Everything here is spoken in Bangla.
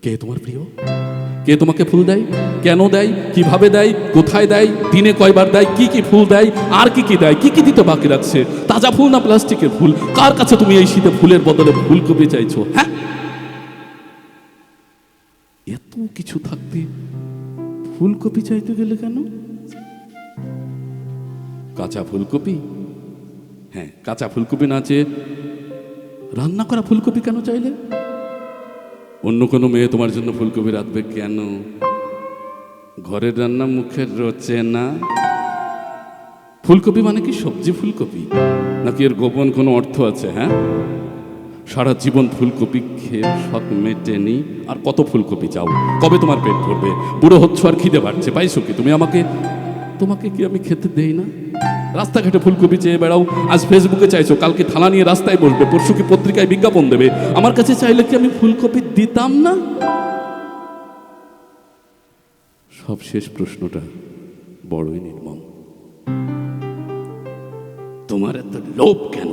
কে তোমার প্রিয়? কে তোমাকে ফুল দেয়? কেন দেয়? কিভাবে দেয়? কোথায় দেয়? দিনে কয়বার দেয়? কি কি ফুল দেয়? আর কি কি দেয়? কি কি দিতে বাকি রাখছে? তাজা ফুল না প্লাস্টিকের ফুল? কার কাছে তুমি এই শীতে ফুলের বদলে ফুলকপি চাইছো? হ্যাঁ, এত কিছু থাকতে ফুলকপি চাইতে গেলে কেন? কাঁচা ফুলকপি? হ্যাঁ, কাঁচা ফুলকপি না চেয়ে রান্না করা ফুলকপি কেন চাইলে? অন্য কোনো মেয়ে তোমার জন্য ফুলকপি রাঁধবে কেন? ঘরের রান্না মুখের রোচে না? ফুলকপি মানে কি সবজি ফুলকপি, নাকি এর গোপন কোনো অর্থ আছে? হ্যাঁ, সারা জীবন ফুলকপি খেয়ে শখ মেটেনি, আর কত ফুলকপি চাও? কবে তোমার পেট ভরবে? বুড়ো হচ্ছ আর খিদে বাড়ছে, পাইছো কি তুমি আমাকে? তোমাকে কি আমি খেতে দেই না? রাস্তাঘাটে ফুলকপি চেয়ে বেড়াও, আজ ফেসবুকে চাইছো, কালকে থালা নিয়ে রাস্তায় বসবে, পরশু কি পত্রিকায় বিজ্ঞাপন দেবে। আমার কাছে চাইলে কি আমি ফুলকপি দিতাম না? সব শেষ প্রশ্নটা বড়ই নির্মম। তোমার এত লোভ কেন?